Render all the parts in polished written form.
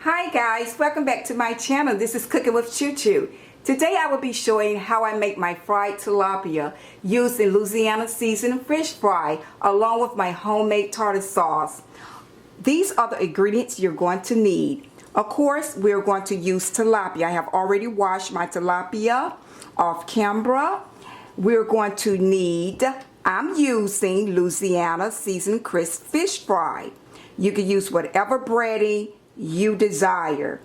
Hi guys, welcome back to my channel. This is Cooking with Choo Choo. Today I will be showing how I make my fried tilapia using Louisiana Seasoned Fish Fry along with my homemade tartar sauce. These are the ingredients you're going to need. Of course, we're going to use tilapia. I have already washed my tilapia off camera. We're going to need, I'm using Louisiana Seasoned Crisp Fish Fry. You can use whatever breading you desire.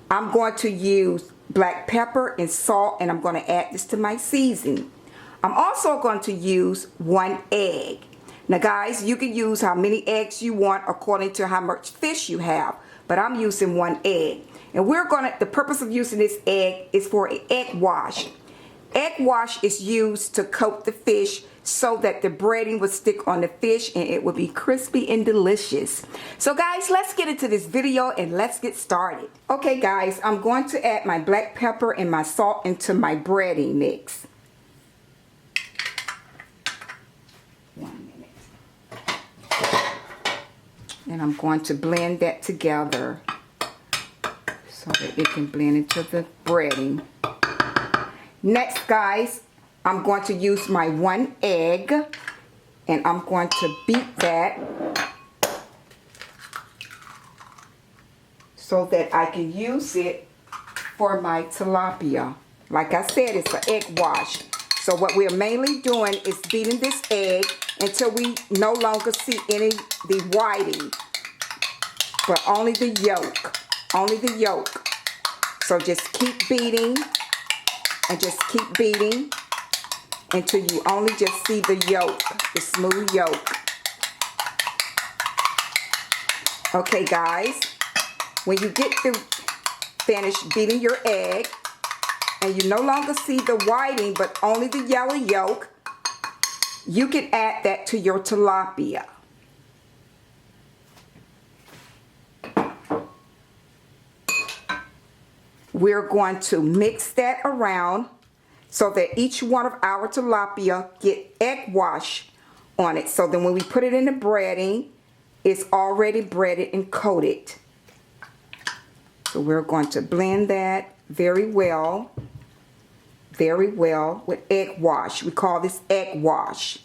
I'm going to use black pepper and salt, and I'm going to add this to my seasoning. I'm also going to use 1 egg. Now guys, you can use how many eggs you want according to how much fish you have, but I'm using 1 egg. And the purpose of using this egg is for an egg wash. Egg wash is used to coat the fish so that the breading will stick on the fish and it will be crispy and delicious. So guys, let's get into this video and let's get started. Okay guys, I'm going to add my black pepper and my salt into my breading mix. 1 minute. And I'm going to blend that together so that it can blend into the breading. Next guys, I'm going to use my 1 egg and I'm going to beat that so that I can use it for my tilapia. Like I said, it's an egg wash. So what we're mainly doing is beating this egg until we no longer see any the whiting, but only the yolk. Only the yolk. So just keep beating. And just keep beating until you only just see the yolk, the smooth yolk. Okay guys, when you get finished beating your egg and you no longer see the whiting but only the yellow yolk, you can add that to your tilapia. We're going to mix that around so that each one of our tilapia get egg wash on it. So then when we put it in the breading, it's already breaded and coated. So we're going to blend that very well with egg wash. We call this egg wash.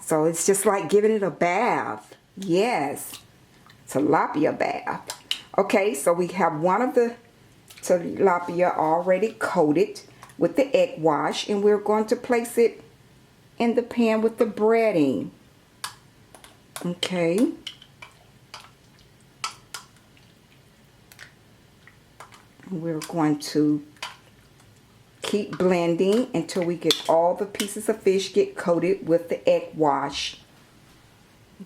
So it's just like giving it a bath. Yes, tilapia bath. Okay, so we have one of the tilapia already coated with the egg wash, and we're going to place it in the pan with the breading. Okay. We're going to keep blending until we get all the pieces of fish get coated with the egg wash.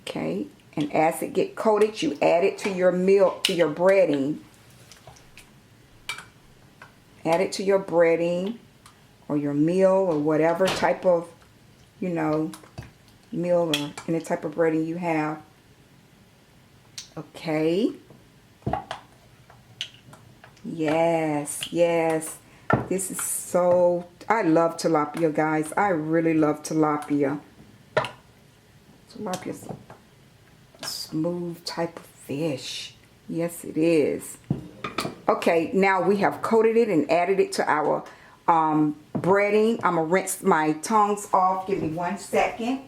Okay, and as it get coated, you add it to your breading. Add it to your breading or your meal or whatever type of, meal or any type of breading you have. Okay. Yes, yes. This is so, I love tilapia, guys. I really love tilapia. Tilapia's a smooth type of fish. Yes, it is. Okay, now we have coated it and added it to our breading. I'm going to rinse my tongs off. Give me 1 second.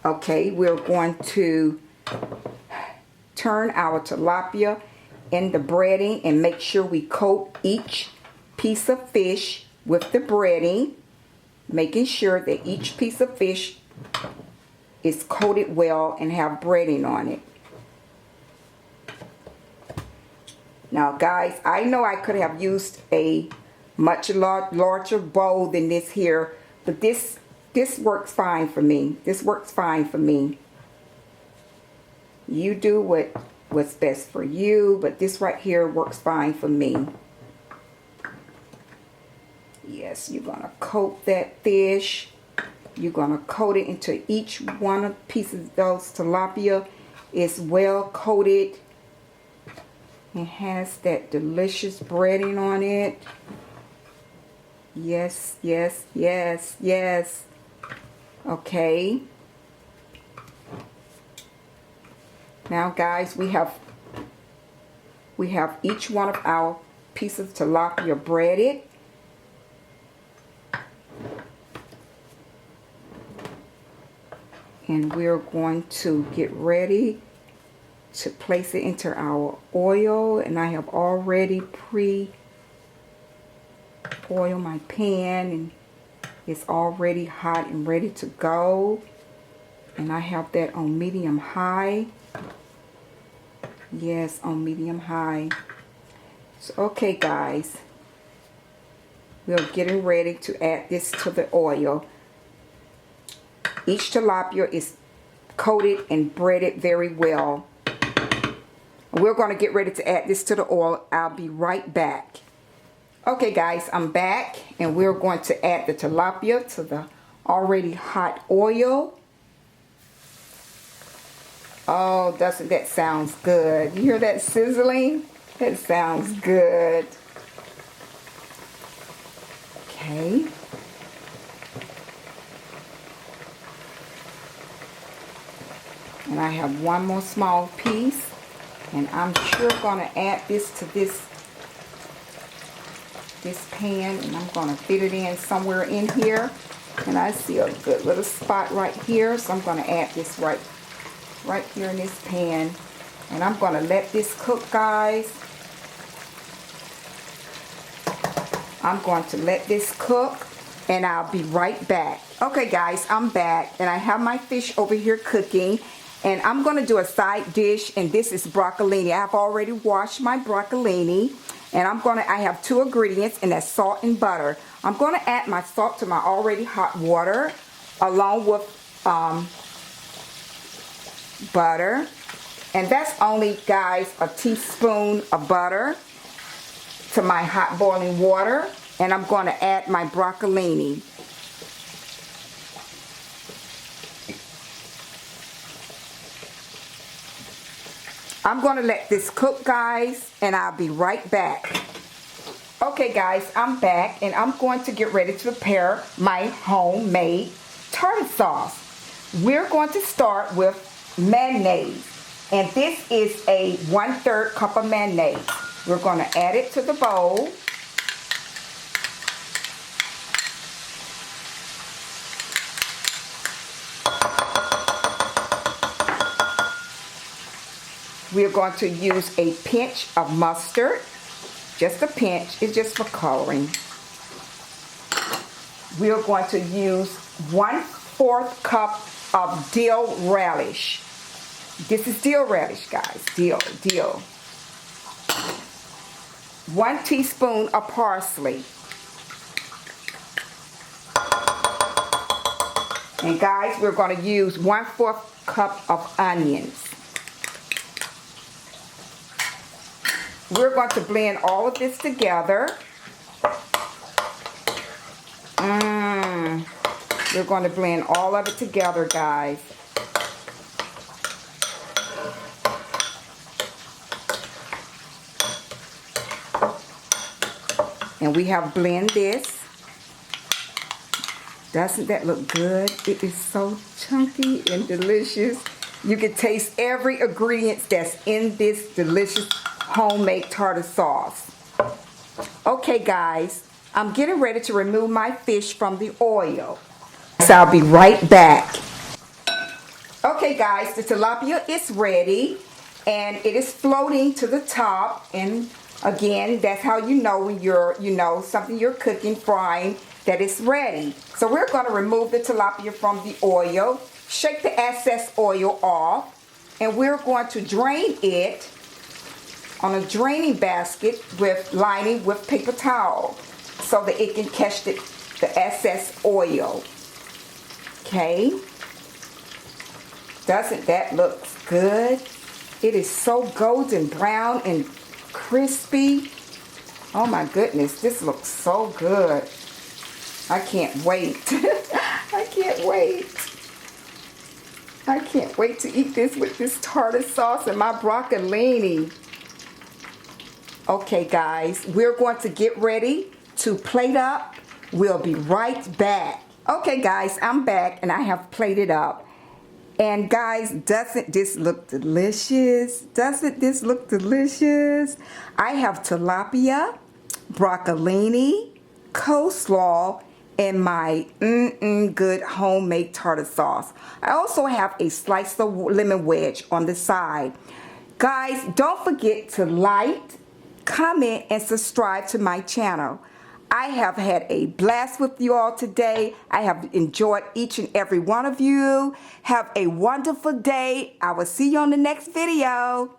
Okay, we're going to turn our tilapia in the breading and make sure we coat each piece of fish with the breading, making sure that each piece of fish is coated well and have breading on it. Now guys, I know I could have used a much larger bowl than this here, but this works fine for me. This works fine for me. You do what's best for you, but this right here works fine for me. Yes, you're gonna coat that fish. You're going to coat it into each one of the pieces of those tilapia. It's well coated. It has that delicious breading on it. Yes, yes, yes, yes. Okay. Now guys, we have each one of our pieces of tilapia breaded. And we're going to get ready to place it into our oil. And I have already pre-oiled my pan, and it's already hot and ready to go. And I have that on medium high. Yes, on medium high. So, okay guys, we're getting ready to add this to the oil. Each tilapia is coated and breaded very well. We're going to get ready to add this to the oil. I'll be right back. Okay guys, I'm back, and we're going to add the tilapia to the already hot oil. Oh, doesn't that sound good? You hear that sizzling? That sounds good. Okay. And I have one more small piece, and I'm sure going to add this to this pan, and I'm going to fit it in somewhere in here. And I see a good little spot right here, so I'm going to add this right here in this pan. And I'm going to let this cook, guys. I'm going to let this cook, and I'll be right back. Okay guys, I'm back, and I have my fish over here cooking. And I'm going to do a side dish, and this is broccolini. I've already washed my broccolini, and I have two ingredients, and that's salt and butter. I'm going to add my salt to my already hot water, along with butter. And that's only, guys, a teaspoon of butter to my hot boiling water. And I'm going to add my broccolini. I'm going to let this cook, guys, and I'll be right back. Okay, guys, I'm back, and I'm going to get ready to prepare my homemade tartar sauce. We're going to start with mayonnaise, and this is a 1/3 cup of mayonnaise. We're going to add it to the bowl. We're going to use a pinch of mustard, just a pinch, it's just for coloring. We're going to use 1/4 cup of dill relish. This is dill relish, guys, dill. 1 teaspoon of parsley. And guys, we're going to use 1/4 cup of onions. We're going to blend all of this together. We're going to blend all of it together, guys. And we have blended this. Doesn't that look good? It is so chunky and delicious. You can taste every ingredient that's in this delicious homemade tartar sauce. Okay guys, I'm getting ready to remove my fish from the oil. So I'll be right back. Okay guys, the tilapia is ready, and it is floating to the top. And again, that's how you know when you're, something you're cooking, frying, that it's ready. So we're going to remove the tilapia from the oil, shake the excess oil off, and we're going to drain it on a draining basket lining with paper towel so that it can catch the excess oil. Okay. Doesn't that look good? It is so golden brown and crispy. Oh my goodness, this looks so good. I can't wait. I can't wait. I can't wait to eat this with this tartar sauce and my broccolini. Okay guys, we're going to get ready to plate up. We'll be right back. Okay guys, I'm back, and I have plated up. And guys, doesn't this look delicious? Doesn't this look delicious? I have tilapia, broccolini, coleslaw, and my good homemade tartar sauce. I also have a slice of lemon wedge on the side. Guys, don't forget to like, comment, and subscribe to my channel. I have had a blast with you all today. I have enjoyed each and every one of you. Have a wonderful day. I will see you on the next video.